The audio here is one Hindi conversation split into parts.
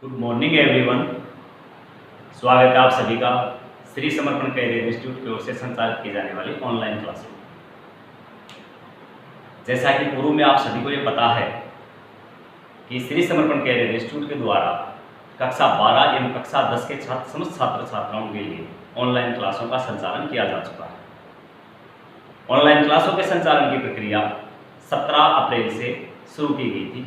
Good morning everyone. स्वागत है आप सभी का श्री समर्पण कैरियर इंस्टीट्यूट की ओर से संचालित की जाने वाली ऑनलाइन क्लासों। जैसा कि पूर्व में आप सभी को ये पता है कि श्री समर्पण कैरियर इंस्टीट्यूट के द्वारा कक्षा 12 एवं कक्षा 10 के समस्त छात्र छात्राओं के लिए ऑनलाइन क्लासों का संचालन किया जा चुका है। ऑनलाइन क्लासों के संचालन की प्रक्रिया 17 अप्रैल से शुरू की गई थी।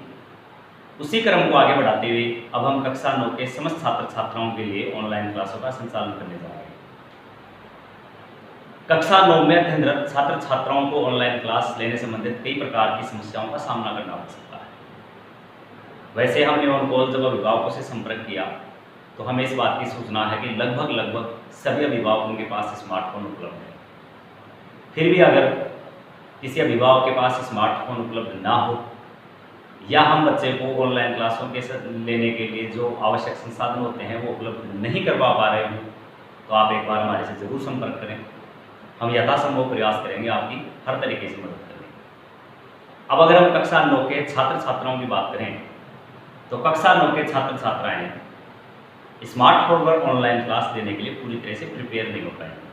उसी क्रम को आगे बढ़ाते हुए अब हम कक्षा 9 के समस्त छात्र छात्राओं के लिए ऑनलाइन क्लासों का संचालन करने जा रहे हैं। कक्षा 9 में अध्ययनरत छात्र छात्राओं को ऑनलाइन क्लास लेने संबंधित कई प्रकार की समस्याओं का सामना करना पड़ सकता है। वैसे हमने ऑन कॉल जब अभिभावकों से संपर्क किया तो हमें इस बात की सूचना है कि लगभग सभी अभिभावकों के पास स्मार्टफोन उपलब्ध है। फिर भी अगर किसी अभिभावक के पास स्मार्टफोन उपलब्ध ना हो या हम बच्चे को ऑनलाइन क्लासों के लेने के लिए जो आवश्यक संसाधन होते हैं वो उपलब्ध नहीं करवा पा रहे हो तो आप एक बार हमारे से ज़रूर संपर्क करें। हम यथासंभव प्रयास करेंगे आपकी हर तरीके से मदद करने। अब अगर हम कक्षा 9 के छात्र छात्राओं की बात करें तो कक्षा 9 के छात्र छात्राएँ स्मार्टफोन पर ऑनलाइन क्लास देने के लिए पूरी तरह से प्रिपेयर नहीं हो पाएंगे।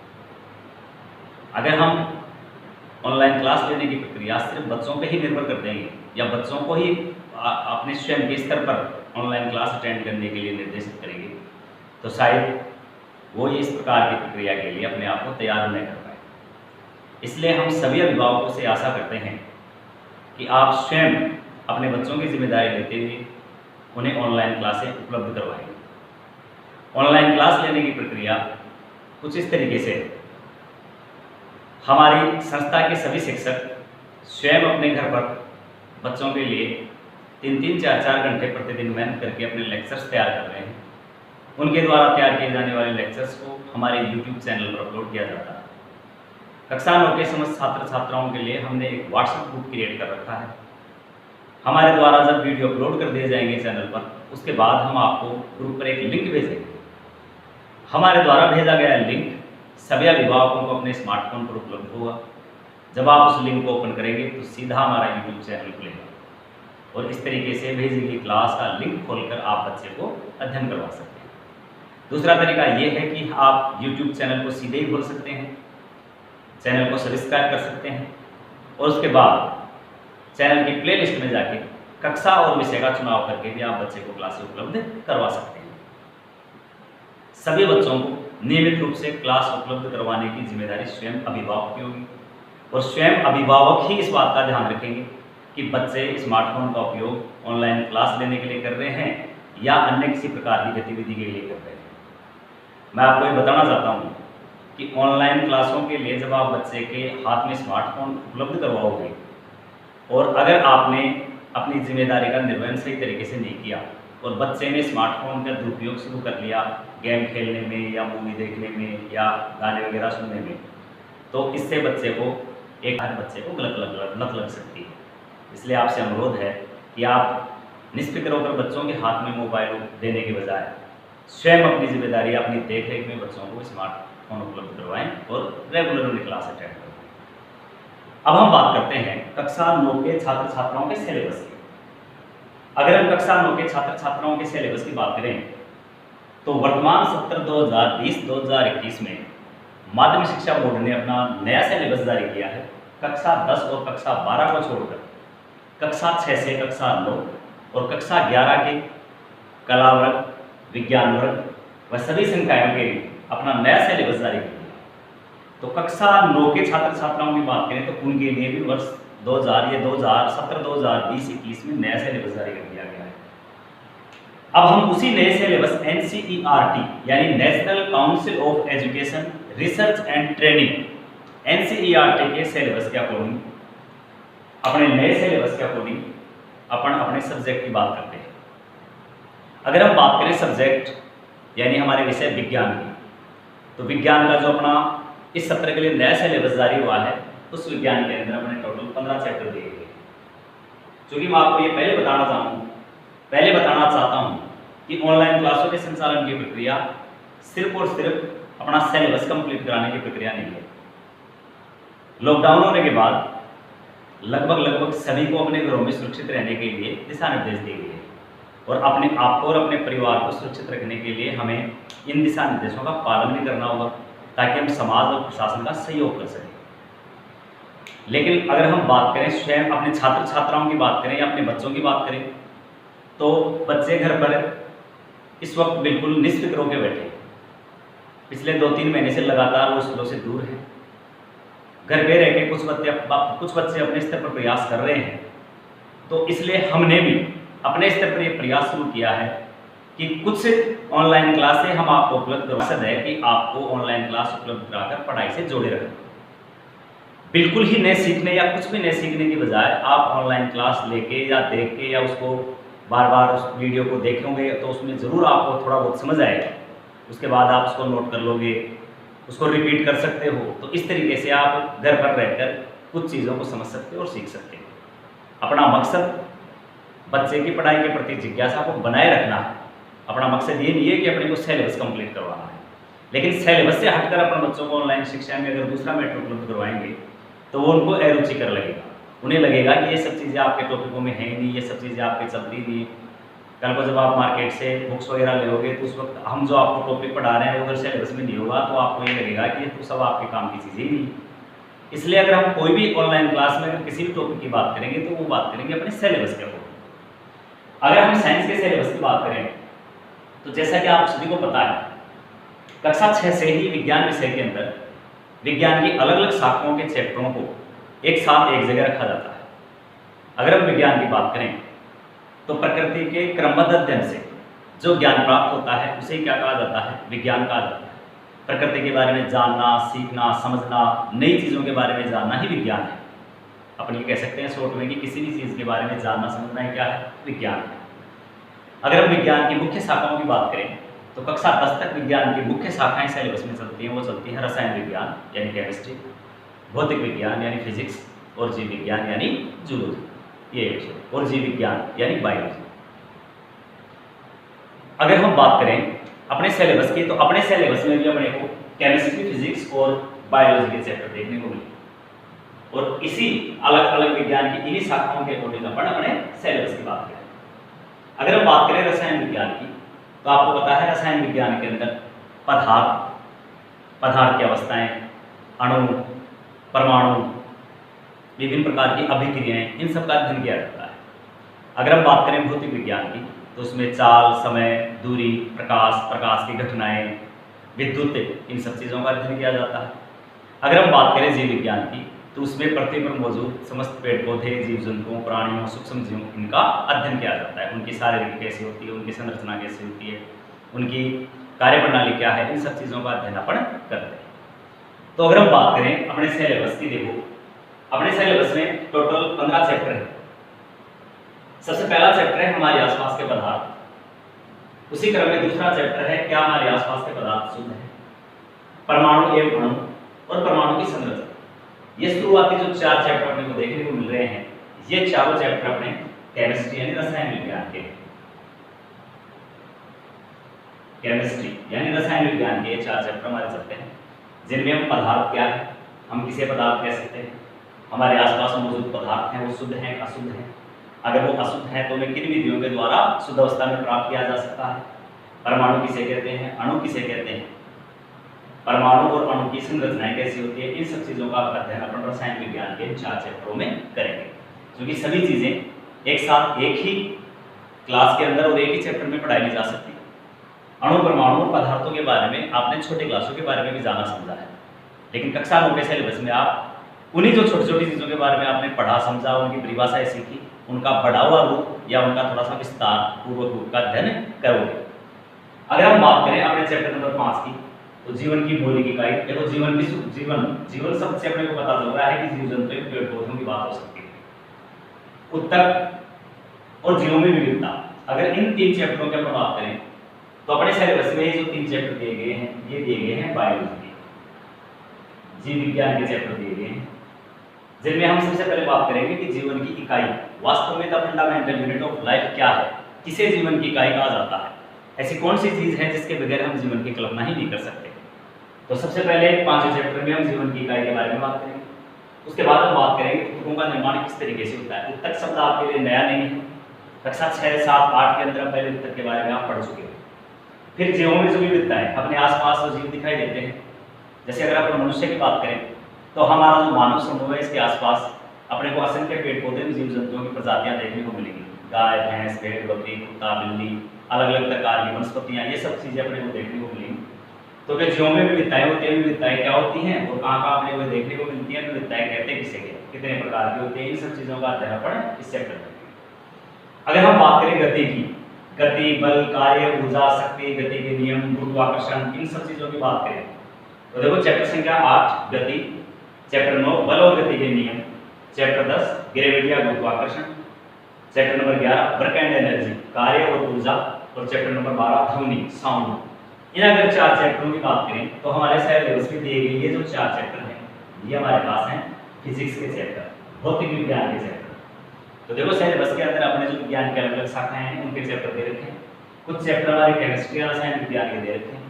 अगर हम ऑनलाइन क्लास लेने की प्रक्रिया सिर्फ बच्चों पे ही निर्भर कर देंगे या बच्चों को ही अपने स्वयं के स्तर पर ऑनलाइन क्लास अटेंड करने के लिए निर्देशित करेंगे तो शायद वो इस प्रकार की प्रक्रिया के लिए अपने आप को तैयार नहीं कर पाए। इसलिए हम सभी अभिभावकों से आशा करते हैं कि आप स्वयं अपने बच्चों की जिम्मेदारी लेते हुए उन्हें ऑनलाइन क्लासें उपलब्ध करवाएंगे। ऑनलाइन क्लास लेने की प्रक्रिया कुछ इस तरीके से हमारी संस्था के सभी शिक्षक स्वयं अपने घर पर बच्चों के लिए 3-3, 4-4 घंटे प्रतिदिन मेहनत करके अपने लेक्चर्स तैयार कर रहे हैं। उनके द्वारा तैयार किए जाने वाले लेक्चर्स को हमारे YouTube चैनल पर अपलोड किया जाता है। कक्षा 9 के समस्त छात्र छात्राओं के लिए हमने एक व्हाट्सएप ग्रुप क्रिएट कर रखा है। हमारे द्वारा जब वीडियो अपलोड कर दिए जाएंगे चैनल पर उसके बाद हम आपको ग्रुप पर एक लिंक भेजेंगे। हमारे द्वारा भेजा गया लिंक सभी अभिभावकों को अपने स्मार्टफोन पर उपलब्ध होगा। जब आप उस लिंक को ओपन करेंगे तो सीधा हमारा YouTube चैनल खुलेगा और इस तरीके से भेजी गई क्लास का लिंक खोलकर आप बच्चे को अध्ययन करवा सकते हैं। दूसरा तरीका ये है कि आप YouTube चैनल को सीधे ही खोल सकते हैं, चैनल को सब्सक्राइब कर सकते हैं और उसके बाद चैनल की प्लेलिस्ट में जाके कक्षा और विषय का चुनाव करके भी आप बच्चे को क्लासें उपलब्ध करवा सकते हैं। सभी बच्चों को नियमित रूप से क्लास उपलब्ध करवाने की जिम्मेदारी स्वयं अभिभावक की होगी और स्वयं अभिभावक ही इस बात का ध्यान रखेंगे कि बच्चे स्मार्टफोन का उपयोग ऑनलाइन क्लास लेने के लिए कर रहे हैं या अन्य किसी प्रकार की गतिविधि के लिए कर रहे हैं। मैं आपको ये बताना चाहता हूँ कि ऑनलाइन क्लासों के लिए जब आप बच्चे के हाथ में स्मार्टफोन उपलब्ध करवाओगे और अगर आपने अपनी जिम्मेदारी का निर्वहन सही तरीके से नहीं किया और बच्चे ने स्मार्टफोन का दुरुपयोग शुरू कर लिया गेम खेलने में या मूवी देखने में या गाने वगैरह सुनने में, तो इससे बच्चे को बच्चे को लत लग सकती है। इसलिए आपसे अनुरोध है कि आप निष्फिक्र होकर बच्चों के हाथ में मोबाइल देने के बजाय स्वयं अपनी जिम्मेदारी अपनी देख रेख में बच्चों को स्मार्टफोन उपलब्ध करवाएं और रेगुलर उन्हें क्लास अटेंड करवाएं। अब हम बात करते हैं कक्षा 9 के छात्र छात्राओं के सिलेबस की। अगर हम कक्षा 9 के छात्र छात्राओं के सिलेबस की बात करें तो वर्तमान सत्र 2020-2021 में माध्यमिक शिक्षा बोर्ड ने अपना नया सिलेबस जारी किया है। कक्षा 10 और कक्षा 12 को छोड़कर कक्षा 6 से कक्षा 9 और कक्षा 11 के कला वर्ग, विज्ञान वर्ग व सभी संकायों के लिए अपना नया सिलेबस जारी किया। तो कक्षा 9 के छात्र छात्राओं की बात करें तो उनके लिए भी वर्ष 2020-21 में नया सिलेबस जारी कर दिया गया है। अब हम उसी नए सिलेबस NCERT यानी national council of education research and training NCERT के सिलेबस के अकॉर्डिंग अपने नए सिलेबस के अकॉर्डिंग अपन अपने सब्जेक्ट की बात करते हैं। अगर हम बात करें सब्जेक्ट यानी हमारे विषय विज्ञान की, तो विज्ञान का जो अपना इस सत्र के लिए नया सिलेबस जारी हुआ है उस विज्ञान के अंदर अपने टोटल 15 चैप्टर दिए गए। चूँकि मैं आपको ये पहले बताना चाहता हूँ कि ऑनलाइन क्लासों के संचालन की प्रक्रिया सिर्फ और सिर्फ अपना सिलेबस कंप्लीट कराने की प्रक्रिया नहीं है। लॉकडाउन होने के बाद लगभग सभी को अपने घरों में सुरक्षित रहने के लिए दिशा निर्देश दिए गए। और अपने आप को और अपने परिवार को सुरक्षित रखने के लिए हमें इन दिशा निर्देशों का पालन भी करना होगा, ताकि हम समाज और प्रशासन का सहयोग कर सकें। लेकिन अगर हम बात करें स्वयं अपने छात्र छात्राओं की बात करें या अपने बच्चों की बात करें, तो बच्चे घर पर इस वक्त बिल्कुल निष्फिक्र होकर बैठे हैं। पिछले 2-3 महीने से लगातार वो स्कूलों से दूर हैं। घर पे रह के कुछ बच्चे अपने स्तर पर प्रयास कर रहे हैं। तो इसलिए हमने भी अपने स्तर पर ये प्रयास शुरू किया है कि कुछ ऑनलाइन क्लासें हम आपको उपलब्ध करवा सकते हैं, कि आपको ऑनलाइन क्लास उपलब्ध कराकर पढ़ाई से जोड़े रखें। बिल्कुल ही नए सीखने या कुछ भी नए सीखने की बजाय आप ऑनलाइन क्लास लेके या देख के या उसको बार बार उस वीडियो को देखोगे तो उसमें ज़रूर आपको थोड़ा बहुत समझ आएगा। उसके बाद आप उसको नोट कर लोगे, उसको रिपीट कर सकते हो। तो इस तरीके से आप घर पर रहकर कुछ चीज़ों को समझ सकते हो और सीख सकते हो। अपना मकसद बच्चे की पढ़ाई के प्रति जिज्ञासा को बनाए रखना है। अपना मकसद ये नहीं है कि अपने को सिलेबस कंप्लीट करवाना है, लेकिन सिलेबस से हटकर अपने बच्चों को ऑनलाइन शिक्षा में अगर दूसरा मैटर उपलब्ध करवाएंगे तो वो उनको अरुचिकर लगेगा। उन्हें लगेगा कि ये सब चीज़ें आपके टॉपिकों में है नहीं, ये सब चीज़ें आपके चल रही नहीं। कल को जब आप मार्केट से बुक्स वगैरह लोगे तो उस वक्त हम जो आपको टॉपिक पढ़ा रहे हैं वो अगर सिलेबस में नहीं होगा तो आपको ये लगेगा कि ये तो सब आपके काम की चीज़ें ही नहीं। इसलिए अगर हम कोई भी ऑनलाइन क्लास में अगर किसी भी टॉपिक की बात करेंगे तो वो बात करेंगे अपने सिलेबस के ऊपर। अगर हम साइंस के सिलेबस की बात करें तो जैसा कि आप सभी को पता है, कक्षा 6 से ही विज्ञान विषय के अंदर विज्ञान की अलग अलग शाखाओं के चैप्टरों को एक साथ एक जगह रखा जाता है। अगर हम विज्ञान की बात करें तो प्रकृति के क्रमबद्ध अध्ययन से जो ज्ञान प्राप्त होता है उसे क्या कहा जाता है? विज्ञान कहा जाता है। प्रकृति के बारे में जानना, सीखना, समझना, नई चीज़ों के बारे में जानना ही विज्ञान है। अपन ये कह सकते हैं शॉर्ट में कि किसी भी चीज़ के बारे में जानना समझना ही क्या है? विज्ञान है। अगर हम विज्ञान की मुख्य शाखाओं की बात करें तो कक्षा 10 तक विज्ञान की मुख्य शाखाएं सिलेबस में चलती हैं। वो चलती हैं रसायन विज्ञान यानी केमिस्ट्री, भौतिक विज्ञान यानी फिजिक्स, और जीव विज्ञान यानी जूलॉजी, ये विषय, और जीव विज्ञान यानी बायोलॉजी। अगर हम बात करें अपने सिलेबस की तो अपने सिलेबस में भी अपने को केमिस्ट्री, फिजिक्स और बायोलॉजी के चैप्टर देखने को मिले, और इसी अलग अलग विज्ञान की इन्हीं शाखाओं के अकॉर्डिंग अपन अपने सिलेबस की बात करें। अगर हम बात करें रसायन विज्ञान की तो आपको पता है रसायन विज्ञान के अंदर पदार्थ की अवस्थाएं, अणु, परमाणु, विभिन्न प्रकार की अभिक्रियाएं, इन सब का अध्ययन किया जाता है। अगर हम बात करें भौतिक विज्ञान की तो उसमें चाल, समय, दूरी, प्रकाश की घटनाएं, विद्युत, इन सब चीज़ों का अध्ययन किया जाता है। अगर हम बात करें जीव विज्ञान की तो उसमें पृथ्वी पर मौजूद समस्त पेड़ पौधे, जीव जंतुओं, प्राणियों, सूक्ष्म जीवों, इनका अध्ययन किया जाता है। उनकी शारीरिक कैसी होती है, उनकी संरचना कैसी होती है, उनकी कार्यप्रणाली क्या है, इन सब चीज़ों का अध्ययन अपन करते हैं। तो अगर हम बात करें अपने सिलेबस की, देखो अपने सिलेबस में टोटल 15 चैप्टर है। सबसे पहला चैप्टर है हमारे आसपास के पदार्थ। उसी क्रम में दूसरा चैप्टर है क्या हमारे आसपास के पदार्थ शुद्ध है, परमाणु एवं अणु और परमाणु की संरचना। ये शुरुआती जो 4 चैप्टर अपने को देखने को मिल रहे हैं, ये चारों चैप्टर अपने केमिस्ट्री यानी रसायन विज्ञान के ये 4 चैप्टर हमारे चलते हैं, जिनमें हम पदार्थ क्या है, हम किसे पदार्थ कह सकते हैं, हमारे आसपास मौजूद पदार्थ हैं वो शुद्ध हैं, अशुद्ध हैं, अगर वो अशुद्ध है तो उन्हें किन विधियों के द्वारा शुद्ध अवस्था में प्राप्त किया जा सकता है, परमाणु किसे कहते हैं, अणु किसे कहते हैं, परमाणु और अणु की संरचनाएं कैसी होती है, इन सब चीज़ों का अध्ययन अपन रसायन विज्ञान के 4 चैप्टरों में करेंगे। क्योंकि सभी चीज़ें एक साथ एक ही क्लास के अंदर और एक ही चैप्टर में पढ़ाई जा सकती है। अणु, परमाणु और पदार्थों के बारे में आपने छोटे क्लासों के बारे में भी जाना समझा है, लेकिन कक्षा 9 के सिलेबस में आप उन्हीं जो छोटी छोटी चीज़ों के बारे में आपने पढ़ा समझा, उनकी परिभाषाएं सीखी, उनका बढ़ा हुआ रूप या उनका थोड़ा सा विस्तार पूर्वक रूप का अध्ययन करोगे। अगर हम बात करें अपने चैप्टर नंबर 5 की तो जीवन की मौलिक इकाई, देखो जीवन शब्द से अपने को पता चल रहा है कि जीव जंतु पेड़ पौधों की बात हो सकती है, उत्तक और जीवों में विविधता। अगर इन 3 चैप्टरों की बात करें तो अपने सिलेबस में जो 3 चैप्टर दिए गए हैं, ये दिए गए हैं बायोलॉजी, जीव विज्ञान के चैप्टर दिए गए हैं, जिनमें हम सबसे पहले बात करेंगे कि जीवन की इकाई वास्तव में the fundamental unit of life क्या है, किसे जीवन की इकाई कहा जाता है, ऐसी कौन सी चीज़ है जिसके बगैर हम जीवन की कल्पना ही नहीं कर सकते। तो सबसे पहले 5वें चैप्टर में हम जीवन की इकाई के बारे में बात करेंगे। उसके बाद हम बात करेंगे ऊतकों का निर्माण किस तरीके से होता है। ऊतक शब्द आपके लिए नया नहीं है, कक्षा 6, 7, 8 के अंदर पहले उत्तर के बारे में आप पढ़ चुके हो। फिर जीवों में जो विविधता है, अपने आसपास जो जीव दिखाई देते हैं, जैसे अगर अपन मनुष्य की बात करें तो हमारा जो मानव समूह है इसके आसपास अपने को असंख्य पेड़ पौधे में जीव जंतुओं की प्रजातियां देखने को मिलेंगी। गाय, भैंस, भेड़, बकरी, कुत्ता, बिल्ली, अलग अलग प्रकार की वनस्पतियां, ये सब चीजें अपने को देखने को मिलेंगी। तो क्या जीवों में विविधताएं होती हैं, विविधताएं क्या होती हैं और कहाँ कहाँ अपने को देखने को मिलती हैं, विविधताएं कहते हैं किसे, कितने प्रकार की होती है, इन सब चीजों का अध्ययन अपन इस चैप्टर में। अगर हम बात करें गति की, गति, बल, कार्य, ऊर्जा, शक्ति, गति के नियम, गुरुत्वाकर्षण, इन सब चीजों की बात करें तो देखो चैप्टर संख्या 8 गति, चैप्टर 9 बल और गति के नियम, चैप्टर 10 ग्रेविटी या गुरुत्वाकर्षण, chapter number 11 work and energy, कार्य और ऊर्जा, और चैप्टर नंबर 12 ध्वनि, साउंड। इन अगर 4 चैप्टरों की बात करें तो हमारे सिलेबस में दिए गए ये जो 4 चैप्टर हैं ये हमारे पास हैं फिजिक्स के चैप्टर, भौतिक विज्ञान के चैप्टर। तो देखो सिलेबस के अंदर अपने जो विज्ञान के अलग अलग शाखाएं हैं उनके चैप्टर दे रखे हैं। कुछ चैप्टर हमारे केमिस्ट्री या रसायन विज्ञान के दे रखे हैं,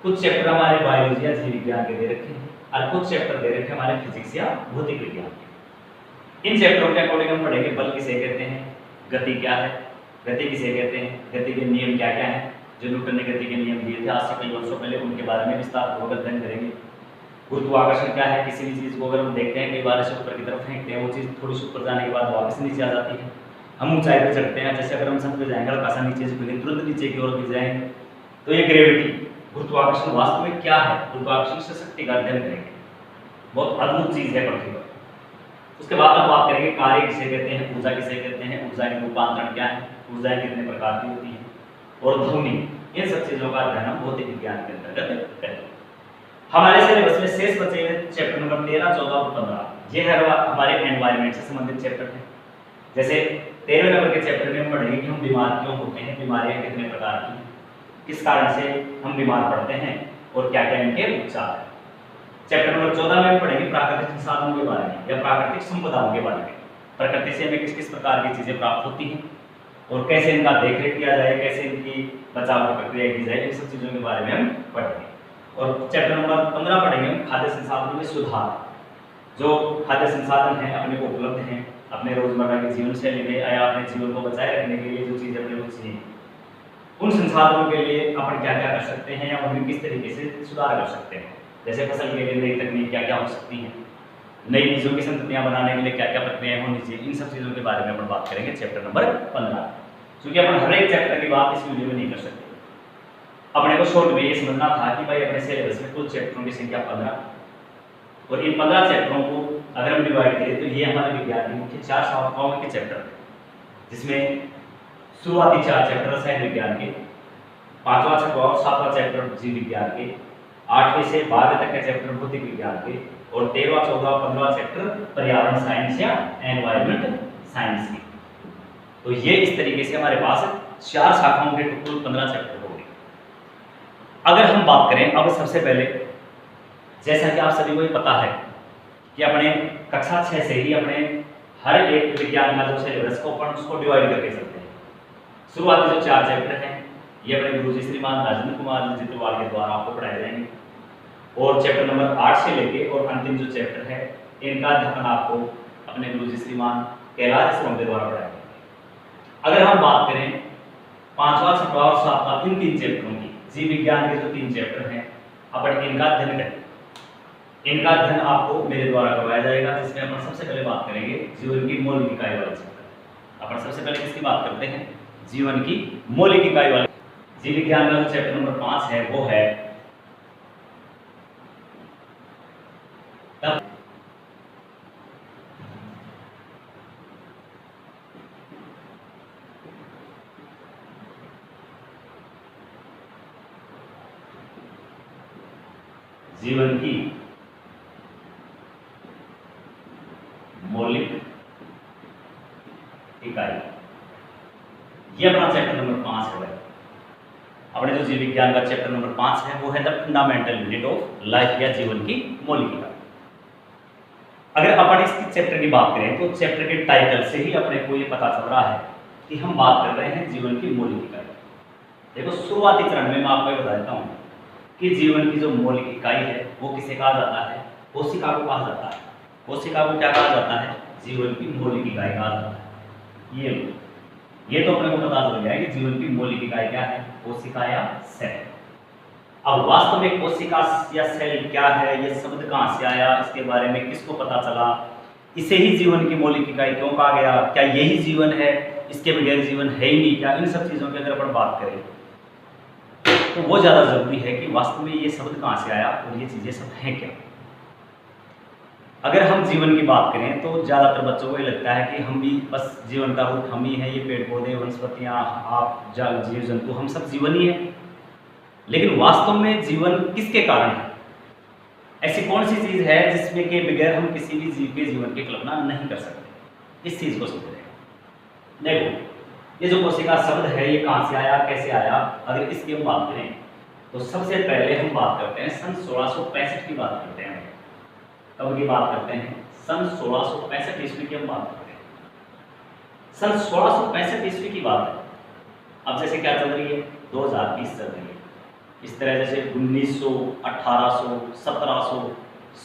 कुछ चैप्टर हमारे बायोलॉजी या जीव विज्ञान के दे रखे हैं, और कुछ चैप्टर दे रखे हैं हमारे फिजिक्स या भौतिक विज्ञान के। इन चैप्टरों के अकॉर्डिंग हम पढ़ेंगे बल किसे कहते हैं, गति क्या है, गति किसे कहते हैं, गति के नियम क्या क्या हैं, जो न्यूटन ने गति के नियम दिए थे आज से कई वर्षों पहले, उनके बारे में विस्तारपूर्वक अध्ययन करेंगे। गुरुत्वाकर्षण क्या है, किसी भी चीज़ को अगर हम देखते हैं कई बार ऐसे ऊपर की तरफ फेंकते हैं, वो चीज़ थोड़ी सी ऊपर जाने के बाद वापस नीचे आ जाती है। हम ऊंचाई पर चढ़ते हैं, जैसे अगर हम छत पे जाएंगे हल्का सा नीचे झुकेंगे तुरंत नीचे की ओर गिर जाएंगे। तो ये ग्रेविटी, गुरुत्वाकर्षण वास्तव में क्या है, गुरुत्वाकर्षण से शक्ति का अध्ययन करेंगे, बहुत अद्भुत चीज़ है पृथ्वी पर। उसके बाद हम बात करेंगे कार्य किसे कहते हैं, ऊर्जा किसे कहते हैं, ऊर्जा के रूपांतरण क्या है, ऊर्जाएं कितने प्रकार की होती हैं, और ध्वनि, इन सब चीज़ों का अध्ययन हम भौतिक विज्ञान के अंतर्गत करेंगे। हमारे सिलेबस में शेष बचे चैप्टर नंबर 13, 14 और 15, ये है हमारे एनवायरनमेंट से संबंधित चैप्टर हैं। जैसे 13वें नंबर के चैप्टर में हम पढ़ेंगे कि हम बीमार क्यों होते हैं, बीमारियां कितने प्रकार की, किस कारण से हम बीमार पड़ते हैं और क्या क्या इनके उपचार हैं। चैप्टर नंबर 14 में हम पढ़ेंगे प्राकृतिक संसाधनों के बारे में या प्राकृतिक संपदाओं के बारे में, प्रकृति से हमें किस किस प्रकार की चीज़ें प्राप्त होती हैं और कैसे इनका देखरेख किया जाए, कैसे इनकी बचाव की प्रक्रिया की जाए, इन सब चीज़ों के बारे में हम पढ़ेंगे। और चैप्टर नंबर 15 पढ़ेंगे हम खाद्य संसाधनों में सुधार, जो खाद्य संसाधन हैं अपने को उपलब्ध हैं अपने रोजमर्रा के जीवन शैली में या अपने जीवन को बचाए रखने के लिए जो चीज़ें अपने को चाहिए, उन संसाधनों के लिए अपन क्या क्या कर सकते हैं या उनमें किस तरीके से सुधार कर सकते हैं। जैसे फसल के लिए नई तकनीक क्या क्या हो सकती है, नई बीजों की संततियाँ बनाने के लिए क्या क्या प्रक्रियाएं होनी चाहिए, इन सब चीज़ों के बारे में अपन बात करेंगे चैप्टर नंबर 15। क्योंकि अपन हर एक चैप्टर की बात इस वीडियो में नहीं कर सकते, अपने को शॉर्ट में ये समझना था कि भाई अपने सिलेबस में कुल चैप्टरों की संख्या 15 और इन 15 चैप्टरों को अगर हम डिवाइड करें तो ये हमारे विज्ञान के मुख्य 4 शाखाओं के चैप्टर हैं, जिसमें शुरुआती 4 चैप्टर रसायन विज्ञान के, 5वां 6वां और 7वां चैप्टर जीव विज्ञान के, 8वें से 12वें तक के चैप्टर भौतिक विज्ञान के, और 13वां 14वां 15वां चैप्टर पर्यावरण साइंस या एनवायरमेंट साइंस के। तो ये इस तरीके से हमारे पास 4 शाखाओं के कुल 15 चैप्टर हो गए। अगर हम बात करें अब सबसे पहले, जैसा कि आप सभी को ये पता है कि अपने कक्षा 6 से ही अपने हर एक विज्ञान का जो सिलेबस को अपन उसको डिवाइड करके चलते हैं। शुरुआती जो 4 चैप्टर हैं ये अपने गुरुजी श्रीमान राजेंद्र कुमार जितवाल के द्वारा आपको पढ़ाए जाएंगे, और चैप्टर नंबर 8 से लेके और अंतिम जो चैप्टर है इनका अध्ययन आपको अपने गुरुजी श्रीमान कैलाश श्रम के द्वारा पढ़ाए जाएंगे। अगर हम बात करें 5वां 6वां और 7वां इन 3 चैप्टरों की, जीव विज्ञान के जो 3 चैप्टर हैं अपन इनका अध्ययन करें। इनका अध्ययन आपको मेरे द्वारा करवाया जाएगा, जिसमें अपन सबसे पहले बात करेंगे जीवन की मौलिक इकाई वाले चैप्टर। अपन सबसे पहले किसकी बात करते हैं, जीवन की मौलिक इकाई वाले। जीव विज्ञान का जो चैप्टर नंबर 5 है वो है जीवन की मौलिक इकाई, ये अपना चैप्टर नंबर 5 है। अपने जो जीव विज्ञान का चैप्टर नंबर 5 है वो है the fundamental unit of life या जीवन की मौलिक इकाई। अगर अपन इस चैप्टर की बात करें तो चैप्टर के टाइटल से ही अपने को ये पता चल रहा है कि हम बात कर रहे हैं जीवन की मौलिक इकाई। देखो शुरुआती चरण में मैं आपको ये बता देता हूँ कि जीवन की जो मौलिक इकाई है वो किसे कहा जाता है, कोशिका को कहा जाता है। कोशिका को क्या कहा जाता है, जीवन की मौलिक इकाई कहा जाता है। ये ये तो अपने को पता चल गया है कि जीवन की मौलिक इकाई क्या है, कोशिका या सेल। अब वास्तव में कोशिका या सेल क्या है, ये शब्द कहाँ से आया, इसके बारे में किसको पता चला, इसे ही जीवन की मौलिक इकाई क्यों कहा गया, क्या यही जीवन है, इसके बगैर जीवन है ही नहीं क्या, इन सब चीज़ों की अगर अपन बात करें तो वो ज़्यादा जरूरी है कि वास्तव में ये शब्द कहाँ से आया और ये चीज़ें सब हैं क्या। अगर हम जीवन की बात करें तो ज़्यादातर बच्चों को ये लगता है कि हम भी बस जीवन का रूप हम ही हैं, ये पेड़ पौधे वनस्पतियाँ आप जल जीव जंतु हम सब जीवन ही है। लेकिन वास्तव में जीवन किसके कारण है, ऐसी कौन सी चीज़ है जिसमें के बगैर हम किसी भी जीव के जीवन की कल्पना नहीं कर सकते, इस चीज़ को समझ रहे हैं। देखो ये जो कोशिका शब्द है ये कहाँ से आया, कैसे आया, अगर इसकी हम बात करें तो सबसे पहले हम बात करते हैं सन 1665 की बात करते हैं। कब की बात करते हैं, सन 1665 ईस्वी की हम बात करते हैं। सन 1665 ईस्वी की बात है। अब जैसे क्या चल रही है, 2020 चल रही है, इस तरह जैसे 1900, 1800, 1700,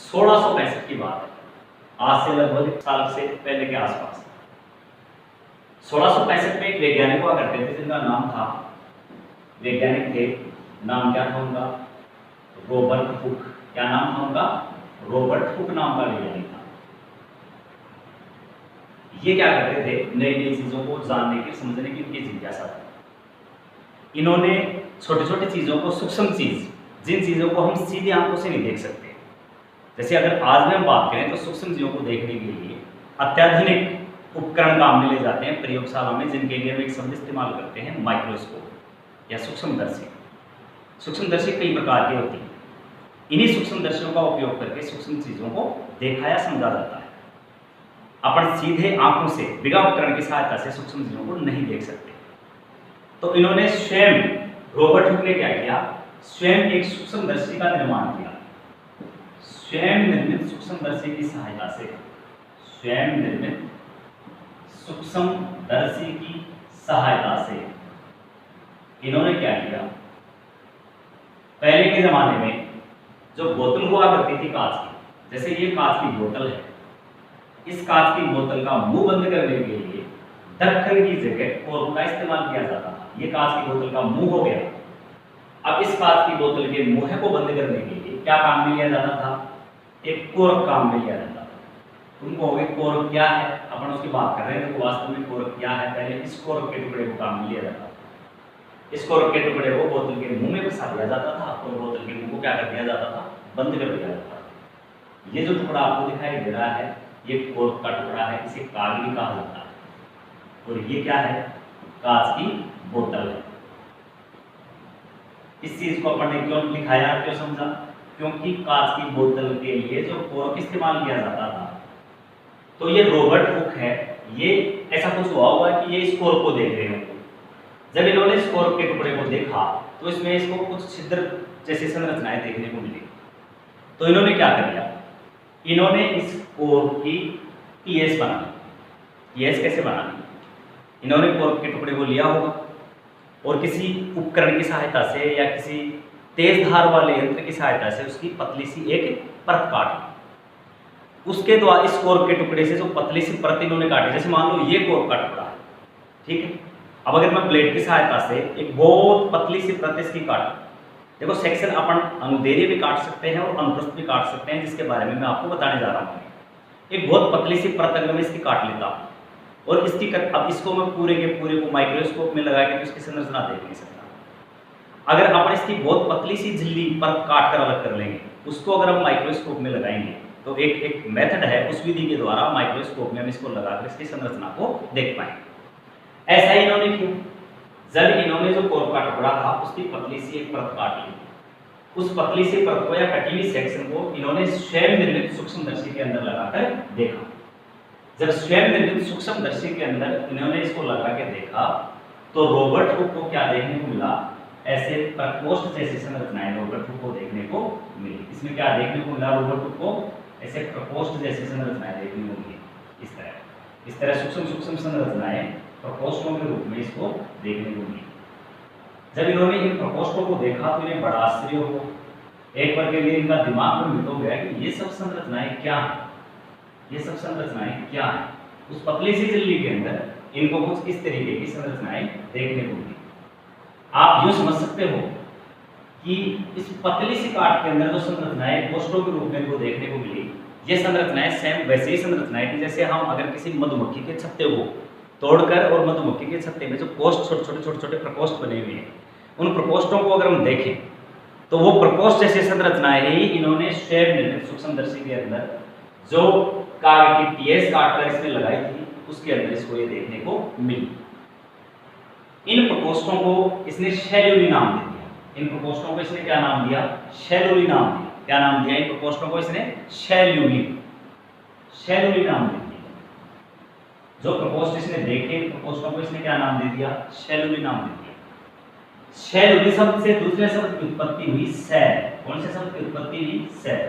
1665 की बात है, आज से लगभग 1 साल से पहले के आसपास। 1665 में एक वैज्ञानिक हुआ करते थे जिनका नाम था, वैज्ञानिक थे, नाम क्या था उनका, रॉबर्ट हुक। क्या नाम था उनका, रॉबर्ट हुक नाम का वैज्ञानिक था। ये क्या करते थे, नई नई चीजों को जानने की समझने की उनकी जिज्ञासा थी। इन्होंने छोटी छोटी चीजों को, सूक्ष्म चीज, जिन चीजों को हम सीधी आंखों से नहीं देख सकते, जैसे अगर आज में हम बात करें तो सूक्ष्म जीवों को देखने के लिए अत्याधुनिक उपकरण काम में ले जाते हैं प्रयोगशाला में, जिनके लिए हम एक शब्द इस्तेमाल करते हैं माइक्रोस्कोप या सूक्ष्मदर्शी। सूक्ष्मदर्शी कई प्रकार की होती हैं, इन्हीं सूक्ष्मदर्शियों का उपयोग करके सूक्ष्म चीजों को देखा या समझा जाता है। अपन सीधे आंखों से बिना उपकरण की सहायता से सूक्ष्म जीवों को नहीं देख सकते। तो इन्होंने स्वयं, रॉबर्ट हुक ने क्या किया, स्वयं एक सूक्ष्मदर्शी का निर्माण किया, स्वयं निर्मित सूक्ष्मदर्शी की सहायता से, स्वयं निर्मित सूक्ष्मदर्शी की सहायता से इन्होंने क्या किया, पहले के जमाने में जो बोतल हुआ करती थी कांच की, जैसे ये कांच की बोतल है, इस कांच की बोतल का मुंह बंद करने के लिए ढक्कन की जगह कोर्क का इस्तेमाल किया जाता था। ये कांच की बोतल का मुंह हो गया। अब इस कांच की बोतल के मुंह को बंद करने के लिए क्या काम में लिया जाता था, एक कोर्क काम में लिया जाता था। तुम कहोगे कोर्क क्या है, अपन उसकी बात कर रहे हैं, तो वास्तव में कोर्क क्या है, पहले इस कोर्क के टुकड़े को काम में लिया जाता था। इस कोर्क के टुकड़े को बोतल के मुंह में फंसा दिया जाता था और बोतल के मुंह को क्या कर दिया जाता था, बंद कर दिया जाता था। ये जो टुकड़ा आपको दिखाई दे रहा है ये कोर्क का टुकड़ा है, इसे कागली कहा जाता है, और ये क्या है, कांच की बोतल है। इस चीज को अपन ने क्यों दिखाया, क्यों समझा, क्योंकि कांच की बोतल के लिए जो कोर्क इस्तेमाल किया जाता था, तो ये रॉबर्ट हुक है, ये ऐसा कुछ हुआ हुआ कि ये इस कोर्क को देख रहे होंगे। जब इन्होंने इस कोर्क के टुकड़े को देखा तो इसमें इसको कुछ छिद्र जैसी संरचनाएं देखने को मिली। तो इन्होंने क्या कर दिया, इन्होंने इस कोर्क की पीएस बना ली। पीएस कैसे बना ली, इन्होंने कोर्क के टुकड़े को लिया होगा और किसी उपकरण की सहायता से या किसी तेज धार वाले यंत्र की सहायता से उसकी पतली सी एक परत काट ली। उसके द्वारा इस कोर्क के टुकड़े से जो पतली सी परत इन्होंने काटी, जैसे मान लो ये कोर्क का टुकड़ा है, ठीक है। अब अगर मैं ब्लेड की सहायता से एक बहुत पतली सी परत इसकी काटूं, देखो सेक्शन अपन अनुदैर्ध्य भी काट सकते हैं और अनुप्रस्थ भी काट सकते हैं, जिसके बारे में मैं आपको बताने जा रहा हूँ। एक बहुत पतली सी परत अगर मैं इसकी काट लेता हूँ और इसकी अब इसको मैं पूरे के पूरे को माइक्रोस्कोप में लगा के तो इसकी संरचना देख नहीं सकता। अगर अपन इसकी बहुत पतली सी झिल्ली परत काट कर अलग कर लेंगे, उसको अगर हम माइक्रोस्कोप में लगाएंगे तो एक मेथड है, उस विधि के द्वारा माइक्रोस्कोप में हम इसको लगाकर इसकी संरचना को देख पाएंगे। ऐसा ही इन्होंने क्यों, जब इन्होंने जो कोर्क का टुकड़ा था उसकी पतली सी एक परत काट ली, उस पतली सी परत को या कटी हुई सेक्शन को इन्होंने स्वयं निर्मित सूक्ष्मदर्शी के अंदर लगाकर देखा। जब स्वयं निर्मित सूक्ष्मदर्शी के अंदर इन्होंने इसको लगा के देखा तो रॉबर्ट हुक को क्या देखने को मिला, ऐसे प्रकोष्ठ जैसी संरचनाएं रॉबर्ट हुक को देखने को मिली। इसमें क्या देखने को मिला, रॉबर्ट हुक को ऐसे प्रकोष्ठ जैसी संरचनाएं देखने को मिली। इस तरह सूक्ष्म संरचनाएं प्रकोष्ठों के रूप में इसको देखने को मिली। जब इन्होंने इन प्रकोष्ठों को देखा तो इन्हें बड़ा आश्चर्य हुआ। एक बार के लिए इनका दिमाग में हो गया कि ये सब संरचनाएं क्या हैं, ये सब संरचनाएं क्या हैं। उस पतली सी झिल्ली के अंदर इनको कुछ इस तरीके की संरचनाएं देखने को मिली। आप यूं समझ सकते हो कि इस पतली सी काट के अंदर जो संरचनाएं कोष्ठों के रूप में इनको देखने को मिली, ये संरचनाएं सेम वैसे ही संरचनाएं थी जैसे हम अगर किसी मधुमक्खी के छत्ते को तोड़कर और मधुमक्खी के छत्ते में जो कोष्ठ छोटे छोटे प्रकोष्ठ बने हुए हैं, उन प्रकोष्ठों को अगर हम देखें तो वो प्रकोष्ठ जैसी संरचनाएं ही इन्होंने स्वयं निर्मित सूक्ष्मदर्शी के अंदर जो कागज की टीएस काटकर इसमें लगाई थी उसके अंदर इसको ये देखने को मिली। इन प्रकोष्ठों को इसने शैल्यूली नाम दे दिया। इन प्रकोष्ठों को इसने क्या नाम दिया? शैल्यूली नाम दिया। क्या नाम दिया इन प्रकोष्ठों को? इसने शैल्यूली नाम दे दिया। जो प्रकोष्ठ इसने देखे प्रकोष्ठों को इसने क्या नाम दे दिया? शैल्यूली नाम दे दिया। शैल्यूली शब्द से दूसरे शब्द की उत्पत्ति हुई सेल। कौन से शब्द की उत्पत्ति हुई? सेल।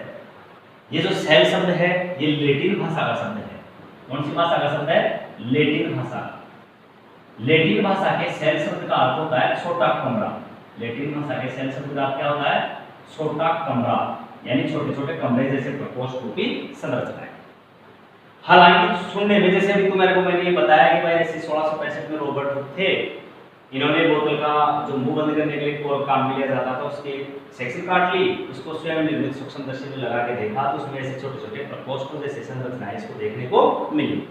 ये जो सेल शब्द है ये लैटिन भाषा का शब्द है। कौन सी भाषा का शब्द है? लैटिन भाषा। लैटिन भाषा के सेल शब्द का अर्थ होता है छोटा कमरा। लैटिन भाषा के सेल शब्द का अर्थ क्या होता है? छोटा कमरा, यानी छोटे छोटे कमरे जैसे प्रकोष्ठ रूपी संरचनाएं। हालांकि सुनने में जैसे अभी मैंने ये बताया कि भाई ऐसे 1665 में रॉबर्ट हुक थे, इन्होंने बोतल का जो मुंह बंद करने के लिए कोर काम में लिया जाता था उसके सेक्शन काट ली, उसको स्वयं निर्मित सूक्ष्मदर्शी में लगा के देखा तो उसमें ऐसे छोटे छोटे प्रकोष्ठों जैसे संरचनाएं इसको देखने को मिली।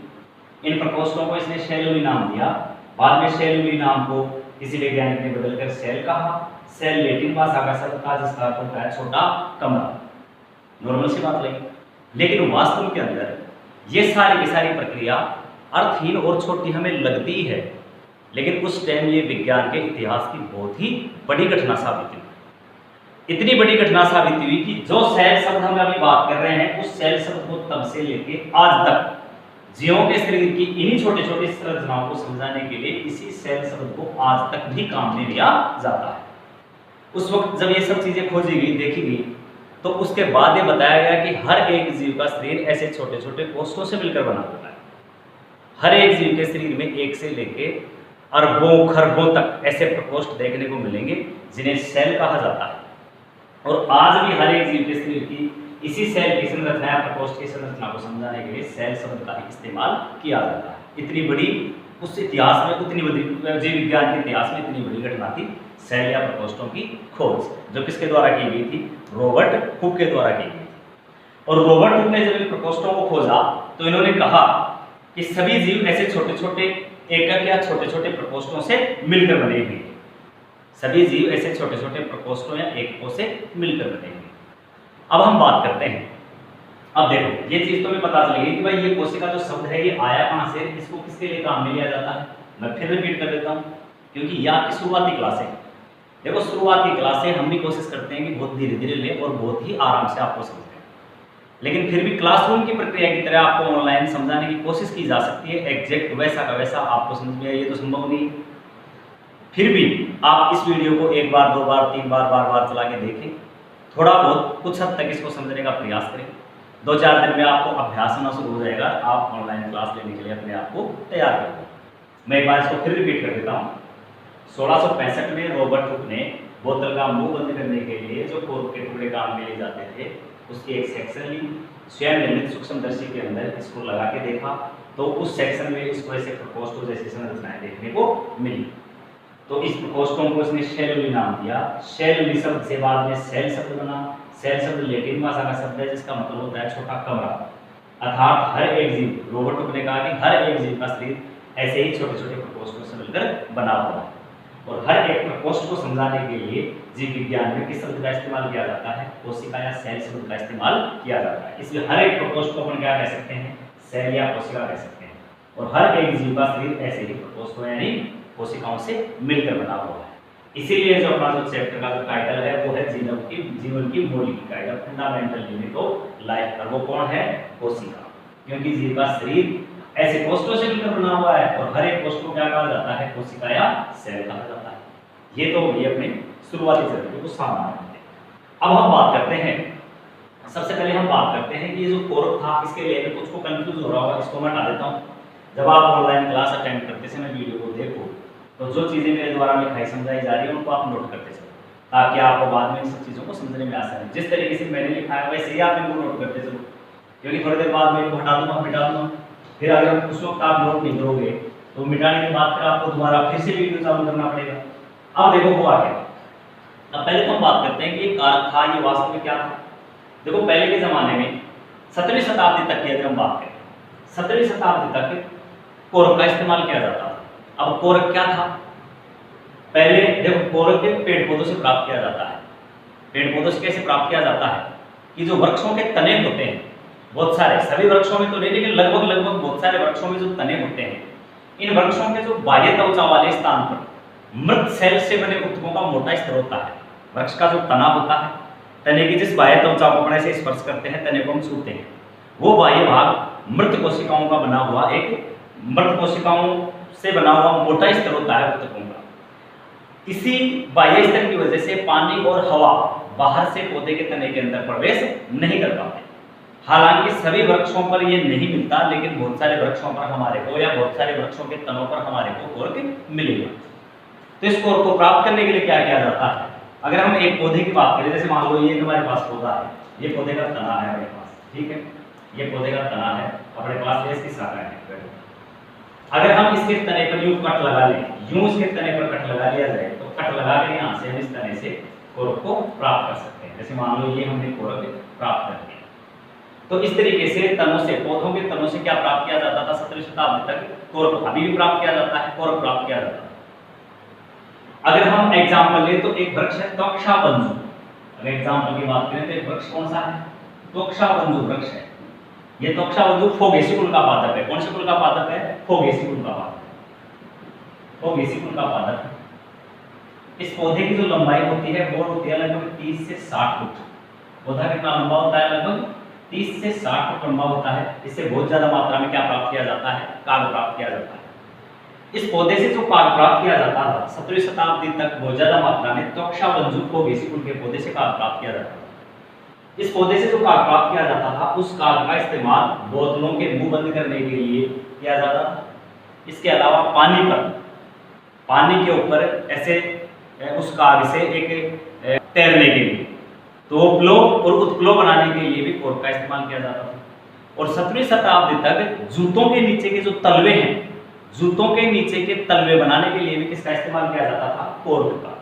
इन प्रकोष्ठों को इसने शैल्यूली नाम दिया। बाद में शैल्यूली नाम को किसी वैज्ञानिक ने बदलकर सेल कहा। सेल लैटिन भाषा का शब्द था जिसका अर्थ होता है छोटा कमरा। नॉर्मल सी बात लगी, लेकिन वास्तव के अंदर ये सारी की सारी प्रक्रिया अर्थहीन और छोटी हमें लगती है, लेकिन उस टाइम ये विज्ञान के इतिहास की बहुत ही बड़ी घटना साबित हुई। इतनी बड़ी घटना साबित हुई कि जो सेल शब्द हम अभी बात कर रहे हैं उस सेल शब्द को तब से लेके आज तक जीवों के शरीर की इन्हीं छोटे छोटे संरचनाओं को समझाने के लिए इसी सेल शब्द को आज तक भी काम में लिया जाता है। उस वक्त जब ये सब चीजें खोजी गई, देखी गई, तो उसके बाद ये बताया गया कि हर एक जीव का शरीर ऐसे छोटे छोटे कोष्ठों से मिलकर बना होता है। हर एक जीव के शरीर में एक से लेके अरबों खरबों तक ऐसे प्रकोष्ठ देखने को मिलेंगे जिन्हें सेल कहा जाता है। और आज भी हर एक जीव के शरीर की इसी सेल की संरचना प्रकोष्ठ की संरचना को समझाने के लिए सेल शब्द का इस्तेमाल किया जाता है। इतनी बड़ी उस इतिहास में, उतनी बड़ी जीव विज्ञान के इतिहास में इतनी बड़ी घटना थी सेल या प्रकोष्ठों की खोज, जो किसके द्वारा की गई थी? रॉबर्ट हुक के द्वारा की गई थी। और रॉबर्ट हुक ने जब इन प्रकोष्ठों को खोजा तो इन्होंने कहा कि सभी जीव ऐसे छोटे छोटे एकक या छोटे छोटे प्रकोष्ठों से मिलकर बने हुए। सभी जीव ऐसे छोटे छोटे प्रकोष्ठों या एककों से मिलकर बने हुए। अब हम बात करते हैं। अब देखो ये चीज तो हमें पता चल गई कि भाई ये कोशिका जो शब्द है ये आया कहां से, इसको किसके लिए काम में लिया जाता है। मैं फिर रिपीट कर देता हूँ क्योंकि ये आपकी शुरुआती क्लासें, देखो शुरुआती क्लासें हम भी कोशिश करते हैं कि बहुत धीरे धीरे ले और बहुत ही आराम से आपको समझें, लेकिन फिर भी क्लासरूम की प्रक्रिया की तरह आपको ऑनलाइन समझाने की कोशिश की जा सकती है। एग्जैक्ट वैसा का वैसा आपको समझ में आए ये तो संभव नहीं। फिर भी आप इस वीडियो को एक बार, दो बार, तीन बार, बार बार चला के देखें, थोड़ा बहुत कुछ हद तक इसको समझने का प्रयास करें। 2-4 दिन में आपको अभ्यास होना शुरू हो जाएगा, आप ऑनलाइन क्लास लेने के लिए अपने आप को तैयार करें। मैं एक बार इसको फिर रिपीट कर देता हूँ। 1665 में रॉबर्ट हुक ने बोतल का मुंह बंद करने के लिए जो कोर्क के टुकड़े काम में लिए जाते थे उसकी एक सेक्शन ली, स्वयं निर्मित सूक्ष्मदर्शी के अंदर इसको लगा के देखा तो उस सेक्शन में इसको ऐसे प्रकोष्ठों जैसी संरचनाएं देखने को मिली। तो इस प्रकोष्ठों को इसने शैल्यूली नाम दिया। शैल्यूली शब्द से बाद में सेल शब्द बना। सेल शब्द लैटिन भाषा का शब्द है जिसका मतलब होता है छोटा कमरा। अर्थात हर एक जीव, रॉबर्ट हुक ने कहा कि हर एक जीव का शरीर ऐसे ही छोटे छोटे प्रकोष्ठों से मिलकर बना हुआ है। और हर एक प्रकोष्ठ को समझाने के लिए जीव विज्ञान में किस शब्द का इस्तेमाल किया जाता है? कोशिका या सेल शब्द का इस्तेमाल किया जाता है। इसलिए हर एक प्रकोष्ठ को अपन क्या कह सकते हैं? सेल या कोशिका कह सकते हैं। और हर एक जीव का शरीर ऐसे ही प्रकोष्ठों यानी कोशिकाओं से मिलकर बना हुआ है। इसीलिए जो अपना जो चैप्टर का जो टाइटल है वो है जीवन की मौलिक इकाई, फंडामेंटल यूनिट ऑफ लाइफ। और वो कौन है? कोशिका। क्योंकि जीव का शरीर ऐसे कोष्ठों से मिलकर बना हुआ है और हर एक कोष्ठ को क्या कहा जाता है? कोशिका या सेल कहा जाता है। ये तो ये अपने शुरुआती चरण को सामने रखते हैं। अब हम बात करते हैं, सबसे पहले हम बात करते हैं कि ये जो कोर्क था इसके लिए कुछ को कंफ्यूज हो रहा होगा, इसको मैं हटा देता हूँ। जब आप ऑनलाइन क्लास अटेंड करते समय वीडियो को देखो तो जो चीज़ें मेरे द्वारा लिखाई समझाई जा रही है उनको आप नोट करते चलो, ताकि आपको बाद में इन सब चीज़ों को समझने में आसानी। जिस तरीके से मैंने लिखा है वैसे ही आप इनको नोट करते चलो, क्योंकि थोड़ी देर बाद मैं इनको हटा दूंगा, मिटा दूंगा, फिर अगर उस वक्त आप नोट नहीं करोगे तो मिटाने के बाद फिर आपको दोबारा फिर से वीडियो चालू करना पड़ेगा। अब देखो हुआ क्या। अब पहले तो हम बात करते हैं कि ये कारक था, ये वास्तव में क्या था। देखो पहले के ज़माने में 17वीं शताब्दी तक की अगर हम बात करें, 17वीं शताब्दी तक कोरक का इस्तेमाल किया जाता था। अब कोरक क्या था, पहले देखो कोरक पेड़ पौधों से प्राप्त किया जाता है। पेड़ पौधों से कैसे प्राप्त किया जाता है कि जो वृक्षों के तने होते हैं, बहुत सारे, सभी वृक्षों में तो नहीं लेकिन लगभग बहुत सारे वृक्षों में जो तने होते हैं, इन वृक्षों के जो बाह्य त्वचा वाले स्थान पर मृत सेल से बने ऊतकों का मोटा स्तर होता है। वृक्ष का जो तना होता है, तने की जिस बाह्य त्वचा को अपने से स्पर्श करते हैं, तने को हम छूते हैं, वो बाह्य भाग मृत कोशिकाओं का बना हुआ, एक मृत कोशिकाओं से बना हुआ मोटा स्तर होता है ऊतकों का। इसी बाह्य स्तर की वजह से पानी और हवा बाहर से पौधे के तने के अंदर प्रवेश नहीं कर पाते। हालांकि सभी वृक्षों पर ये नहीं मिलता, लेकिन बहुत सारे वृक्षों पर हमारे को, या बहुत सारे वृक्षों के तनों पर हमारे को कोरक मिलेगा। तो इस कोरक को प्राप्त करने के लिए क्या किया जाता है, अगर हम एक पौधे की बात करें, जैसे मान लो ये हमारे पास पौधा है, ये पौधे का तना है हमारे पास, ठीक है, ये पौधे का तना है हमारे पास, ये इसकी शाखाएं हैं। अगर हम इसके तने पर यूं कट लगा लें, यूं इसके तने पर कट लगा लिया जाए, तो कट लगा के यहाँ से हम इस तने से कोरक को प्राप्त कर सकते हैं। जैसे मान लो ये हमने कोरक प्राप्त कर लिया। तो इस तरीके से तनों से, पौधों के तनों से क्या प्राप्त किया जाता था 17वीं शताब्दी तक, कोरक। अभी भी प्राप्त किया जाता है, कोरक प्राप्त किया जाता है। अगर हम एग्जाम्पल लें तो एक वृक्ष है त्वक्षाबंजु। अगर एग्जाम्पल की बात करें तो एक वृक्ष कौन सा है, त्वक्षाबंजु वृक्ष है। ये त्वक्षाबंजु फोगेसी कुल का पादप है। कौन से कुल का पादप है, फोगेसी कुल का पादप, फोगेसी कुल का पादप। इस पौधे की जो लंबाई होती है वो होती है लगभग 30 से 60 फुट। पौधा कितना लंबा होता है, लगभग 30 से 60 फुट लंबा होता है। इससे बहुत ज्यादा मात्रा में क्या प्राप्त किया जाता है, काग प्राप्त किया जाता है। इस पौधे से जो काग प्राप्त किया जाता था 17वीं शताब्दी तक बहुत ज्यादा मात्रा में त्वक्षाबंजु फोगेसी कुल के पौधे से काग प्राप्त किया जाता था। इस पौधे से जो काग प्राप्त किया जाता था, उस काग का इस्तेमाल बोतलों के मुंह बंद करने के लिए किया जाता था। इसके अलावा पानी पर, पानी के ऊपर ऐसे उस काग से एक तैरने के लिए, तोपलो और उत्प्लो बनाने के लिए भी कोरक का इस्तेमाल किया जाता था। और 17वीं शताब्दी तक जूतों के नीचे के जो तलवे हैं, जूतों के नीचे के तलवे बनाने के लिए भी किसका इस्तेमाल किया जाता था, कोरक का।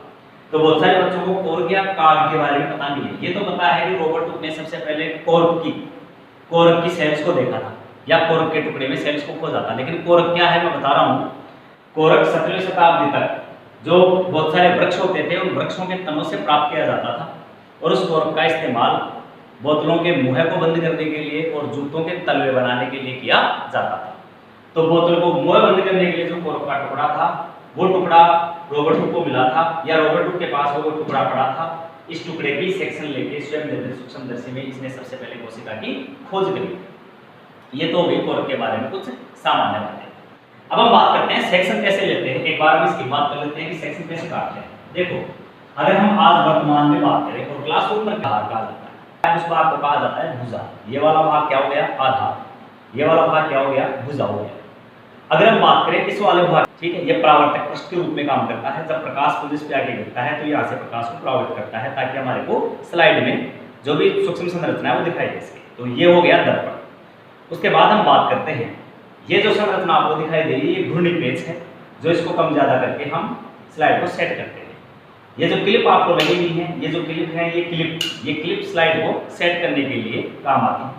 तो बहुत सारे बच्चों को कोरक या काग के बारे में पता नहीं है। ये तो पता है कि रॉबर्ट हुक ने सबसे पहले कोरक की सेल्स को देखा था, या कोरक के टुकड़े में सेल्स को खोजा था। लेकिन कोरक क्या है मैं बता रहा हूँ। कोरक 17वीं शताब्दी तक जो बहुत सारे वृक्ष होते थे, उन वृक्षों के तनों से प्राप्त किया जाता था, और उस कोरक का इस्तेमाल बोतलों के मुंह को बंद करने के लिए और जूतों के तलवे बनाने के लिए किया जाता था। तो बोतल को मुंह बंद करने के लिए जो कोरक का टुकड़ा था, वो टुकड़ा रॉबर्ट हुक को मिला था, या रॉबर्ट हुक के पास वो टुकड़ा पड़ा था। इस टुकड़े की सेक्शन लेके स्वयं निर्मित सूक्ष्मदर्शी में इसने सबसे पहले कोशिका की खोज करी। ये तो भी कोरक के बारे में कुछ सामान्य बातें। अब हम बात करते हैं सेक्शन कैसे लेते हैं। एक बार हम इसकी बात कर लेते हैं कि सेक्शन कैसे काटते हैं। देखो, अगर हम आज वर्तमान में बात करें और क्लासरूम पर कहा जाता है, उस भाग को कहा जाता है भुजा। ये वाला भाग क्या हो गया, आधार। ये वाला भाग क्या हो गया, भुजा हो गया। अगर हम बात करें इस वाले भाग, ठीक है, ये परावर्तक पृष्ठ के रूप में काम करता है। जब प्रकाश को जिस पे आगे गिरता है तो यहाँ से प्रकाश को परावर्तित करता है, ताकि हमारे को स्लाइड में जो भी सूक्ष्म संरचना है वो दिखाई दे सके। तो ये हो गया दर्पण। उसके बाद हम बात करते हैं, ये जो संरचना आपको दिखाई दे रही है, ये घूर्णी पेच है, जो इसको कम ज्यादा करके हम स्लाइड को सेट करते हैं। ये जो क्लिप आपको लगी हुई है, ये जो क्लिप है, ये क्लिप स्लाइड को सेट करने के लिए काम आती है।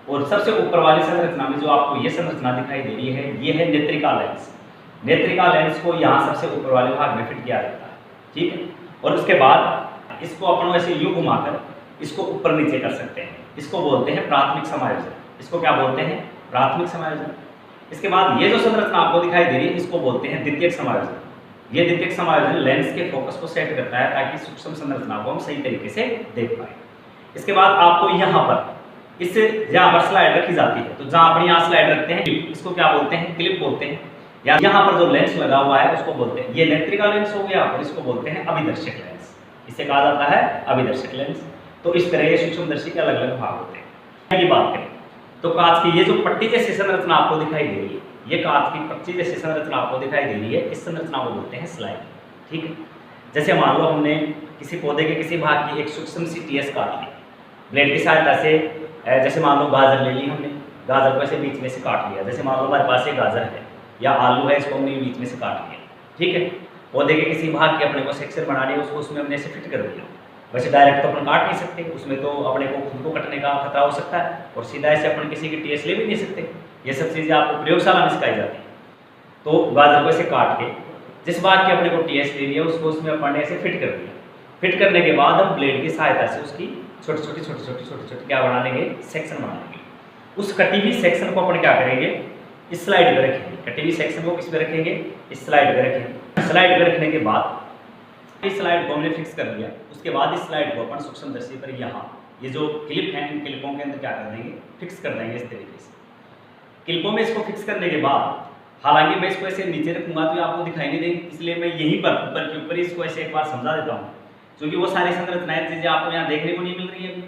और सबसे ऊपर वाली संरचना में जो आपको ये संरचना दिखाई दे रही है, ये है नेत्रिका लेंस। नेत्रिका लेंस को यहाँ सबसे ऊपर वाले भाग में फिट किया जाता है, ठीक है। और उसके बाद इसको अपन ऐसे यूं घुमाकर इसको ऊपर नीचे कर सकते हैं। इसको बोलते हैं प्राथमिक समायोजन। इसको क्या बोलते हैं, प्राथमिक समायोजन। इसके बाद ये जो संरचना आपको दिखाई दे रही है, इसको बोलते हैं द्वितीयक समायोजन। ये द्वितीयक समायोजन लेंस के फोकस को सेट करता है, ताकि सूक्ष्म संरचना को हम सही तरीके से देख पाए। इसके बाद आपको यहाँ पर इससे जहाँ पर स्लाइड रखी जाती है, तो जहाँ पर यहाँ स्लाइड रखते हैं, इसको क्या बोलते हैं, क्लिप बोलते हैं। या यहाँ पर जो लेंस लगा हुआ है उसको बोलते हैं, ये नेत्रिका लेंस हो गया, और इसको बोलते हैं अभिदर्शक लेंस। इसे कहा जाता है अभिदर्शक लेंस। तो इस तरह ये सूक्ष्मदर्शी के अलग अलग भाग होते हैं। की बात करें तो कांच की ये जो पट्टी जैसी संरचना आपको दिखाई दे रही है, ये कांच की पट्टी जैसी संरचना आपको दिखाई दे रही है, इस संरचना को बोलते हैं स्लाइड, ठीक है। जैसे मान लो हमने किसी पौधे के किसी भाग की एक सूक्ष्म सी टीएस काट ली ब्लेड की सहायता से। जैसे मान लो गाजर ले ली हमने, गाजर को ऐसे बीच में से काट लिया। जैसे मान लो हमारे पास एक गाजर है, या आलू है इसको हमने बीच में से काट लिया, ठीक है। पौधे के किसी भाग के अपने को सेक्शन बना लिया, उसको उसमें हमने से फिट कर दिया। वैसे डायरेक्ट तो अपन काट नहीं सकते, उसमें तो अपने को खुद को कटने का खतरा हो सकता है, और सीधा ऐसे अपन किसी की टीएस ले भी नहीं सकते। ये सब चीज़ें आपको प्रयोगशाला में सिखाई जाती हैं। तो गाजर को ऐसे काट के जिस भाग के अपने को टीएस ले लिया उसको उसमें अपन ने ऐसे फिट कर दिया। फिट करने के बाद हम ब्लेड की सहायता से उसकी छोटी छोटी क्या बना लेंगे, सेक्शन बना लेंगे। उस कटी हुई सेक्शन को अपन क्या करेंगे, इस स्लाइड पे रखेंगे। कटी हुई सेक्शन को किस पे रखेंगे, इस स्लाइड पे रखेंगे। स्लाइड पे रखने के बाद इस स्लाइड को हमने फिक्स कर लिया। उसके बाद इस स्लाइड को अपन सूक्ष्मदर्शी पर यहाँ ये जो क्लिप है, इन क्लिपों के अंदर क्या कर देंगे, फिक्स कर देंगे इस तरीके से। क्लिपों में इसको फिक्स करने के बाद, हालांकि मैं इसको ऐसे नीचे रखूंगा तो आपको दिखाई नहीं देगी, इसलिए मैं यहीं पर ऊपर के ऊपर इसको ऐसे एक बार समझा देता हूँ, क्योंकि वो सारी संरचनाएं चीज़ें आपको यहाँ देखने को नहीं मिल रही है अभी।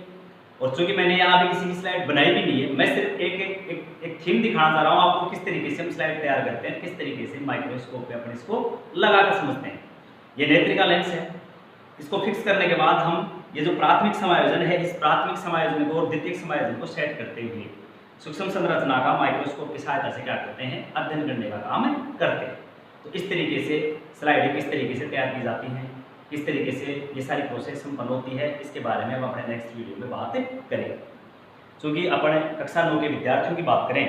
और चूंकि मैंने यहाँ अभी किसी की स्लाइड बनाई भी नहीं है, मैं सिर्फ एक थीम दिखाना चाह रहा हूँ आपको, किस तरीके से हम स्लाइड तैयार करते हैं, किस तरीके से माइक्रोस्कोप पे अपन इसको लगा कर समझते हैं। ये नेत्रिका लेंस है। इसको फिक्स करने के बाद हम ये जो प्राथमिक समायोजन है, इस प्राथमिक समायोजन को और द्वितीयक समायोजन को सेट करते हुए सूक्ष्म संरचना का माइक्रोस्कोप की सहायता से क्या करते हैं, अध्ययन करने का काम करते हैं। तो इस तरीके से स्लाइडें किस तरीके से तैयार की जाती हैं, किस तरीके से ये सारी प्रोसेस संपन्न होती है, इसके बारे में हम अपने नेक्स्ट वीडियो में बात करेंगे। क्योंकि अपने कक्षा 9 के विद्यार्थियों की बात करें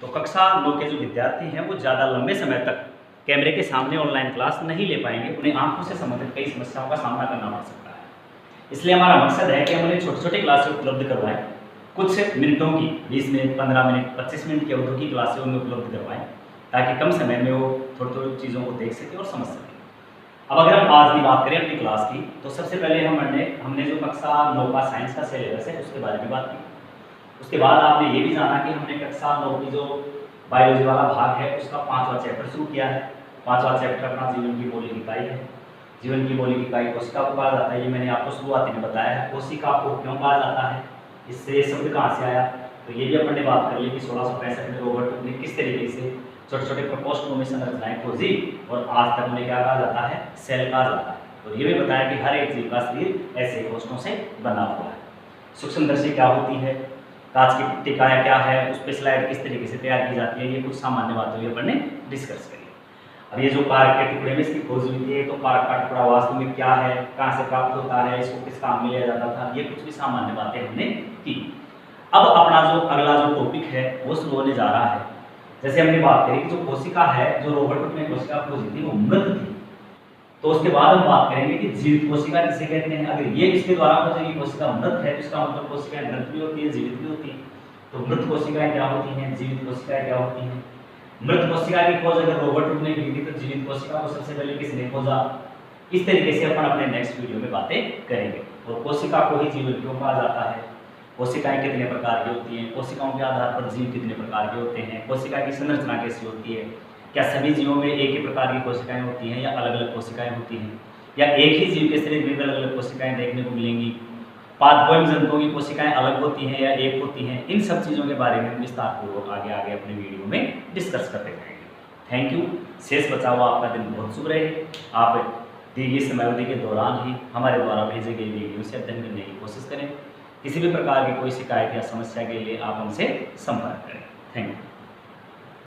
तो कक्षा 9 के जो विद्यार्थी हैं वो ज़्यादा लंबे समय तक कैमरे के सामने ऑनलाइन क्लास नहीं ले पाएंगे। उन्हें आंखों से संबंधित कई समस्याओं का सामना करना पड़ सकता है। इसलिए हमारा मकसद है कि हम उन्हें छोटी छोटी क्लासें उपलब्ध करवाएं, कुछ मिनटों की, 20 मिनट, 15 मिनट, 25 मिनट की अवधि की क्लासें उन्हें उपलब्ध करवाएं, ताकि कम समय में वो थोड़ी थोड़ी चीज़ों को देख सकें और समझ सकें। अब अगर हम आज की बात करें अपनी क्लास की, तो सबसे पहले हमने जो कक्षा 9 का साइंस का सिलेबस है उसके बारे में बात की। उसके बाद आपने ये भी जाना कि हमने कक्षा 9 की जो बायोलॉजी वाला भाग है उसका 5वां चैप्टर शुरू किया है। 5वां चैप्टर अपना जीवन की मौलिक इकाई है। जीवन की मौलिक इकाई कोशिका को कहा जाता है, ये मैंने आपको शुरुआती में बताया है। कोशिका को क्यों कहा जाता है, इससे शब्द कहाँ से आया, तो ये भी अपन ने बात कर ली कि 1665 में रॉबर्ट हुक ने किस तरीके से छोटे छोटे प्रकोष्ठों में संरचनाएं खोजी, और आज तक उन्हें क्या कहा जाता है, सेल कहा जाता है। और ये भी बताया कि हर एक जीव का शरीर ऐसे कोष्ठों से बना हुआ है। सूक्ष्मदर्शी क्या होती है, कांच की पट्टिकाएं क्या है, उस पर स्लाइड किस तरीके से तैयार की जाती है, ये कुछ सामान्य बातें भी अपन ने डिस्कस करी। अब ये जो कारक के टुकड़े में इसकी खोज हुई थी, तो कारक का टुकड़ा वास्तव में क्या है, कहाँ से प्राप्त होता है, इसको किस काम में लिया जाता था, ये कुछ भी सामान्य बातें हमने की। अब अपना जो अगला जो टॉपिक है वो शुरू होने जा रहा है। जैसे हमने बात करी कि जो कोशिका है, जो रॉबर्ट हुक ने कोशिका खोजी थी वो मृत थी, तो उसके बाद हम बात करेंगे कि जीवित कोशिका किसे कहते हैं। अगर ये इसके द्वारा खोजी कोशिका मृत है तो इसका मतलब कोशिकाएं मृत भी होती है, जीवित भी होती है। तो मृत कोशिकाएं क्या होती हैं, जीवित कोशिकाएं क्या होती हैं। मृत कोशिका की खोज अगर रॉबर्ट हुक ने की थी तो जीवित कोशिका को सबसे पहले किसने खोजा। इस तरीके से अपन अपने नेक्स्ट वीडियो में बातें करेंगे। और कोशिका को ही जीवन क्यों कहा जाता है, कोशिकाएं कितने प्रकार की होती हैं, कोशिकाओं के आधार पर जीव कितने प्रकार के होते हैं, कोशिका की संरचना कैसी होती है, क्या सभी जीवों में एक ही प्रकार की कोशिकाएं होती हैं या अलग अलग कोशिकाएं होती हैं, या एक ही जीव के शरीर में अलग अलग कोशिकाएं देखने को मिलेंगी, पादपों जंतुओं की कोशिकाएं अलग होती हैं या एक होती हैं। इन सब चीज़ों के बारे में हम विस्तारपूर्वक आगे आगे अपने वीडियो में डिस्कस करते रहेंगे। Thank you. शेष बचा हुआ आपका दिन बहुत शुभ रहे। आप दी गई समयावधि के दौरान ही हमारे द्वारा भेजे गए वीडियो से अध्ययन करने की कोशिश करें। किसी भी प्रकार की कोई शिकायत या समस्या के लिए आप हमसे संपर्क करें। Thank you.